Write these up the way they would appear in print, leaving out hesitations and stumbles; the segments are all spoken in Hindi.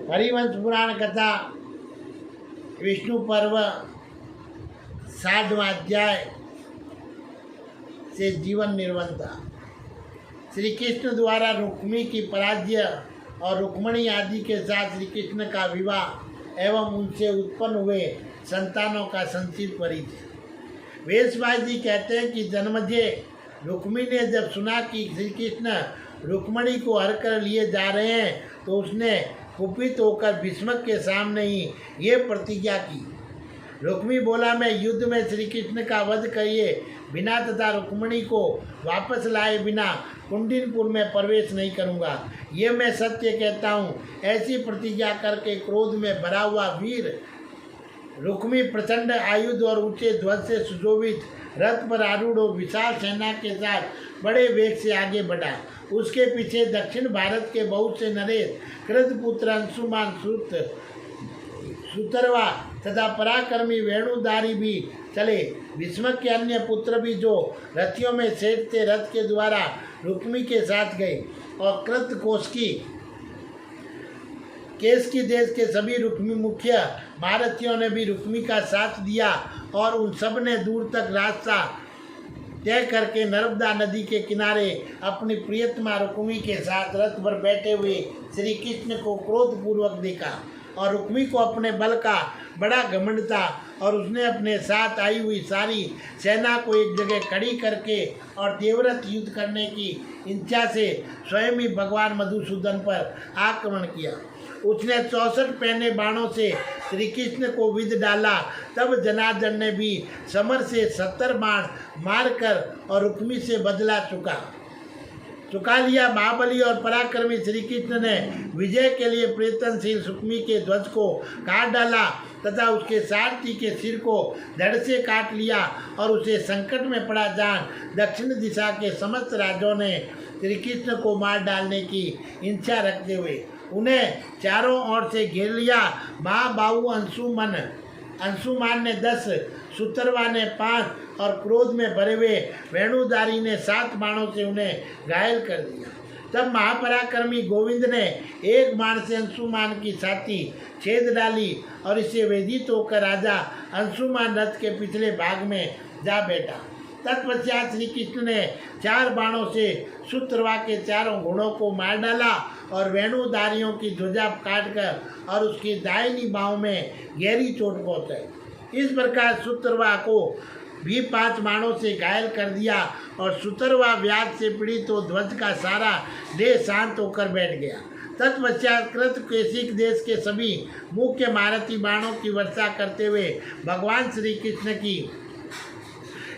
हरिवंश पुराण कथा विष्णु पर्व 60वां अध्याय से जीवन निर्बंधता। श्री कृष्ण द्वारा रुक्मी की पराजय और रुक्मणी आदि के साथ श्री कृष्ण का विवाह एवं उनसे उत्पन्न हुए संतानों का संक्षिप्त परिचय। वेशवास जी कहते हैं कि जन्मजय रुक्मी ने जब सुना कि श्री कृष्ण रुक्मणी को हर कर लिए जा रहे हैं तो उसने कुपित होकर भीष्मक के सामने ही ये प्रतिज्ञा की। रुक्मी बोला, मैं युद्ध में श्री कृष्ण का वध किए बिना तथा रुक्मणी को वापस लाए बिना कुंडिनपुर में प्रवेश नहीं करूंगा। ये मैं सत्य कहता हूँ। ऐसी प्रतिज्ञा करके क्रोध में भरा हुआ वीर रुक्मी प्रचंड आयुध और ऊंचे ध्वज से सुशोभित रथ पर आरूढ़ और विशाल सेना के साथ बड़े वेग से आगे बढ़ा। उसके पीछे दक्षिण भारत के बहुत से नरेश कृतपुत्र अंशुमान सुतरवा तथा पराक्रमी वेणुधारी भी चले। भीष्मक के अन्य पुत्र भी जो रथियों में सेठ थे रथ के द्वारा रुक्मी के साथ गए और कृत कोशकी केसकी देश के सभी रुक्मी मुख्य महारथियों ने भी रुक्मी का साथ दिया और उन सब ने दूर तक रास्ता तय करके नर्मदा नदी के किनारे अपनी प्रियतमा रुक्मी के साथ रथ पर बैठे हुए श्री कृष्ण को क्रोधपूर्वक देखा और रुक्मी को अपने बल का बड़ा घमंड था और उसने अपने साथ आई हुई सारी सेना को एक जगह खड़ी करके और देवव्रत युद्ध करने की इच्छा से स्वयं ही भगवान मधुसूदन पर आक्रमण किया। उसने 64 पहने बाणों से श्री कृष्ण को विद डाला। तब जनार्दन ने भी समर से 70 बाण मारकर और रुक्मी से बदला चुका लिया। महाबली और पराक्रमी श्री कृष्ण ने विजय के लिए प्रयत्नशील रुक्मी के ध्वज को काट डाला तथा उसके सारथी के सिर को धड़ से काट लिया और उसे संकट में पड़ा जान दक्षिण दिशा के समस्त राजाओं ने श्री कृष्ण को मार डालने की इच्छा रखते हुए उन्हें चारों ओर से घेर लिया। महाबाहु अंशुमान ने 10, सुतरवा ने 5 और क्रोध में भरे हुए वेणुधारी ने 7 बाणों से उन्हें घायल कर दिया। तब महापराक्रमी गोविंद ने एक बाण से अंशुमान की छाती छेद डाली और इसे वेदित होकर राजा अंशुमान रथ के पिछले भाग में जा बैठा। तत्पश्चात श्री कृष्ण ने 4 बाणों से सुतरवा के चारों घोड़ों को मार डाला और वेणुधारियों की ध्वजा काटकर और उसकी दाहिनी बाहों में गहरी चोट पहुंचाई। इस प्रकार सुतरवा को भी 5 बाणों से घायल कर दिया और सुतरवा व्याध से पीड़ित तो ध्वज का सारा देह शांत होकर बैठ गया। तत्पश्चात कृत केशिक देश के सभी मुख्य महारथी बाणों की वर्षा करते हुए भगवान श्री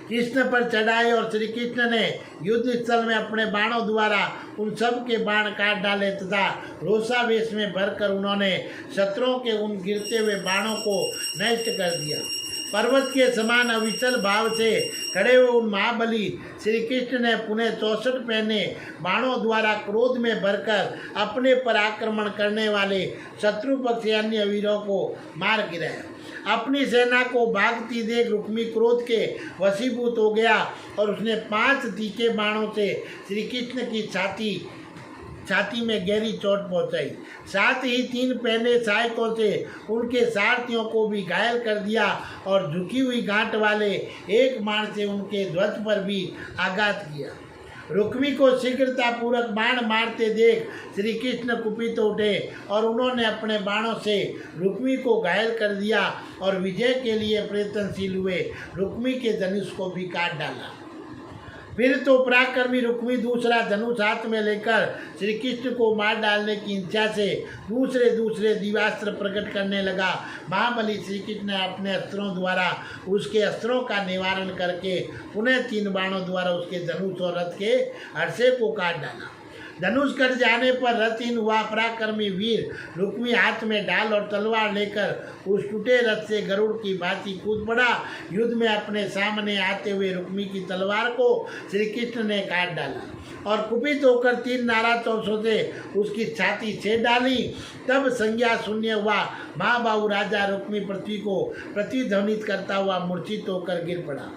कृष्ण पर चढ़ाए और श्री कृष्ण ने युद्ध स्थल में अपने बाणों द्वारा उन सब के बाण काट डाले तथा रोषावेश में भरकर उन्होंने शत्रुओं के उन गिरते हुए बाणों को नष्ट कर दिया। पर्वत के समान अविचल भाव से खड़े हुए उन महाबली श्री कृष्ण ने पुनः 64 पहने बाणों द्वारा क्रोध में भरकर अपने पर आक्रमण करने वाले शत्रु पक्ष अन्य वीरों को मार गिराया। अपनी सेना को भागती देख रुक्मी क्रोध के वशीभूत हो गया और उसने 5 तीखे बाणों से श्री कृष्ण की छाती में गहरी चोट पहुंचाई। साथ ही 3 पहने सहायकों से उनके सारथियों को भी घायल कर दिया और झुकी हुई गांठ वाले एक बाण से उनके ध्वज पर भी आघात किया। रुक्मी को शीघ्रतापूर्वक बाण मारते देख श्री कृष्ण कुपित उठे और उन्होंने अपने बाणों से रुक्मी को घायल कर दिया और विजय के लिए प्रयत्नशील हुए रुक्मी के धनुष को भी काट डाला। फिर तो पराक्रमी रुक्मी दूसरा धनुष हाथ में लेकर श्री कृष्ण को मार डालने की इच्छा से दूसरे दिव्यास्त्र प्रकट करने लगा। महाबली श्री कृष्ण ने अपने अस्त्रों द्वारा उसके अस्त्रों का निवारण करके पुनः 3 बाणों द्वारा उसके धनुष और रथ के हर्षे को काट डाला। धनुष कट जाने पर रथहीन हुआ पराक्रमी वीर रुक्मी हाथ में ढाल और तलवार लेकर उस टूटे रथ से गरुड़ की भांति कूद पड़ा। युद्ध में अपने सामने आते हुए रुक्मी की तलवार को श्री कृष्ण ने काट डाला और कुपित होकर 3 नारा तोषों से उसकी छाती छेद डाली। तब संज्ञा शून्य हुआ महाबाहु राजा रुक्मी पृथ्वी को प्रतिध्वनित करता हुआ मूर्छित होकर गिर पड़ा।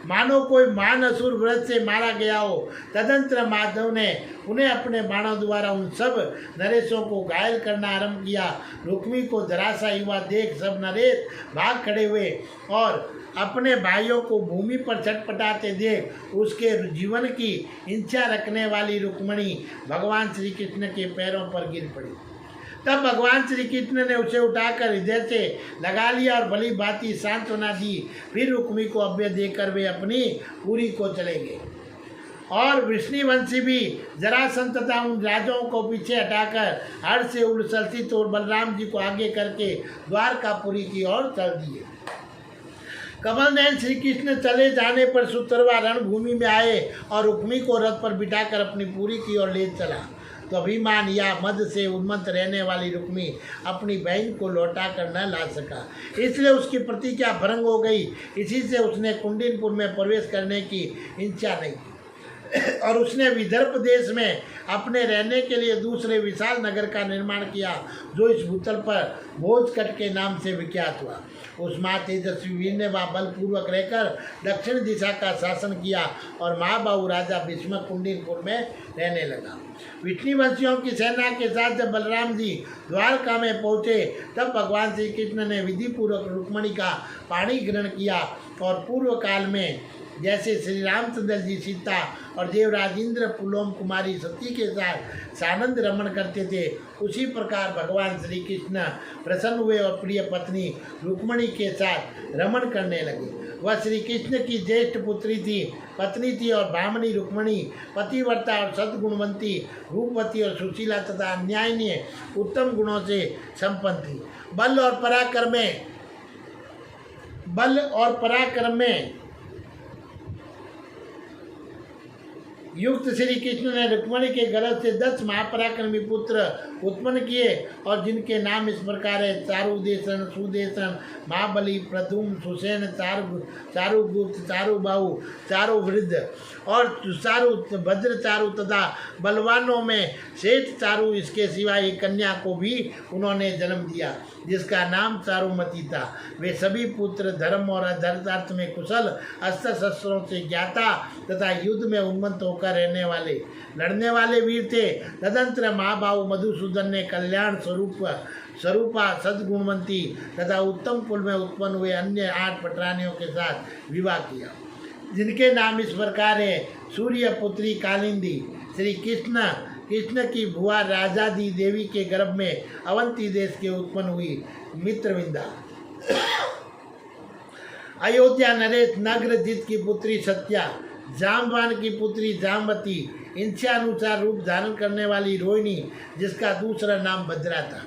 मानो कोई मान असुर व्रत से मारा गया हो। तदंतर माधव ने उन्हें अपने बाणों द्वारा उन सब नरेशों को घायल करना आरंभ किया। रुक्मी को धराशायी हुआ देख सब नरेश भाग खड़े हुए और अपने भाइयों को भूमि पर छटपटाते देख उसके जीवन की इच्छा रखने वाली रुक्मणी भगवान श्री कृष्ण के पैरों पर गिर पड़ी। तब भगवान श्री कृष्ण ने उसे उठाकर हृदय से लगा लिया और भली भांति सांत्वना दी। फिर रुक्मी को अभय देकर वे अपनी पुरी को चले गए और वृष्णिवंशी भी जरासंध तथा उन राजाओं को पीछे हटाकर हर्ष से उल्लसित और बलराम जी को आगे करके द्वारकापुरी की ओर चल दिए। कमल नयन श्री कृष्ण चले जाने पर सुतरवा रणभूमि में आए और रुक्मी को रथ पर बिठाकर अपनी पुरी की ओर ले चला। तो अभिमान या मद से उन्मत्त रहने वाली रुक्मी अपनी बहन को लौटा कर न ला सका, इसलिए उसकी प्रतिज्ञा भंग हो गई। इसी से उसने कुंडिनपुर में प्रवेश करने की इच्छा नहीं की और उसने विदर्भ देश में अपने रहने के लिए दूसरे विशाल नगर का निर्माण किया, जो इस भूतल पर भोजकट के नाम से विख्यात हुआ। उस माँ तेजस्वी वीर ने वहाँ बलपूर्वक रहकर दक्षिण दिशा का शासन किया और महाबाहु राजा भीष्मक कुंडिनपुर में रहने लगा। विष्णुवंशियों की सेना के साथ जब बलराम जी द्वारका में पहुँचे तब भगवान श्री कृष्ण ने विधिपूर्वक रुक्मणी का पाणी ग्रहण किया और पूर्व काल में जैसे श्री रामचंद्र जी सीता और देवराज इंद्र पुलोम कुमारी सती के साथ सानंद रमण करते थे, उसी प्रकार भगवान श्री कृष्ण प्रसन्न हुए और प्रिय पत्नी रुक्मणी के साथ रमण करने लगे। वह श्री कृष्ण की ज्येष्ठ पत्नी थी और ब्राह्मणी रुक्मणी पतिव्रता और सद्गुणवंती, रूपवती और सुशीला तथा न्यायनीय उत्तम गुणों से संपन्न थी। बल और पराक्रम में युक्त श्री कृष्ण ने रुक्मणी के गर्भ से 10 महापराक्रमी पुत्र उत्पन्न किए और जिनके नाम इस प्रकार है: चारुदेशन, सुदेशन, महाबली, प्रद्युम्न, सुसेन, चारुगुप्त, चारुबाहु, चारुवृद्ध और वज्र चारु तथा बलवानों में श्रेष्ठ चारु। इसके सिवा एक कन्या को भी उन्होंने जन्म दिया जिसका नाम चारुमती था। वे सभी पुत्र धर्म और अधर्मार्थ में कुशल, अस्त्र शस्त्रों से ज्ञाता तथा युद्ध में उन्मत्त होकर लड़ने वाले वीर थे। तदंतर महाबाहु मधुसूदन ने कल्याण स्वरूपा सद्गुणवंती तथा उत्तम कुल में उत्पन्न हुए अन्य 8 पटरानियों के साथ विवाह किया, जिनके नाम इस प्रकार है: सूर्य पुत्री कालिंदी, श्री कृष्ण की भुआ राजादी देवी के गर्भ में अवंती देश के उत्पन्न हुई मित्रविंदा, अयोध्या नरेश नग्रजित की पुत्री सत्या, जामवान की पुत्री जामवती, इच्छानुसार रूप धारण करने वाली रोहिणी जिसका दूसरा नाम भद्रा था,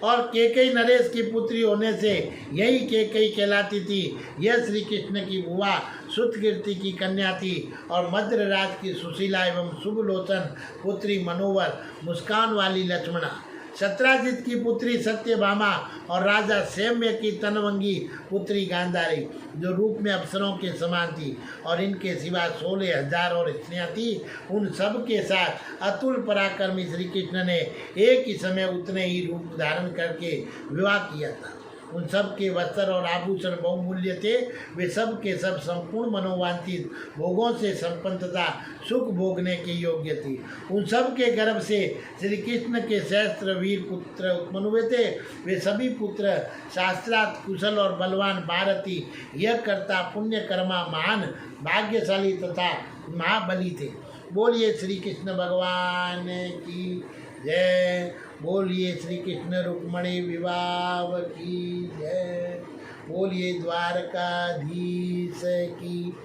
और केकई नरेश की पुत्री होने से यही केकई कहलाती थी। यह श्री कृष्ण की बुआ सुतकीर्ति की कन्या थी और मद्रराज की सुशीला एवं शुभलोचन पुत्री मनोवर, मुस्कान वाली लक्ष्मणा, सत्राजित की पुत्री सत्यभामा और राजा सैम्य की तनवंगी पुत्री गांधारी, जो रूप में अप्सरों के समान थी, और इनके सिवा 16,000 और स्त्रियाँ थीं। उन सब के साथ अतुल पराक्रमी श्री कृष्ण ने एक ही समय उतने ही रूप धारण करके विवाह किया था। उन सब के वस्त्र और आभूषण बहुमूल्य थे। वे सब के सब संपूर्ण मनोवांछित भोगों से संपन्न तथा सुख भोगने के योग्य थी। उन सब के गर्भ से श्री कृष्ण के सहस्त्र वीर पुत्र उत्पन्न हुए थे। वे सभी पुत्र शास्त्रार्थ कुशल और बलवान भारती, यह कर्ता पुण्यकर्मा, महान भाग्यशाली तथा महाबली थे। बोलिए श्री कृष्ण भगवान की जय। बोलिए श्री कृष्ण रुक्मणी विवाह की जय। बोलिए द्वारकाधीश की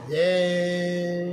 जय।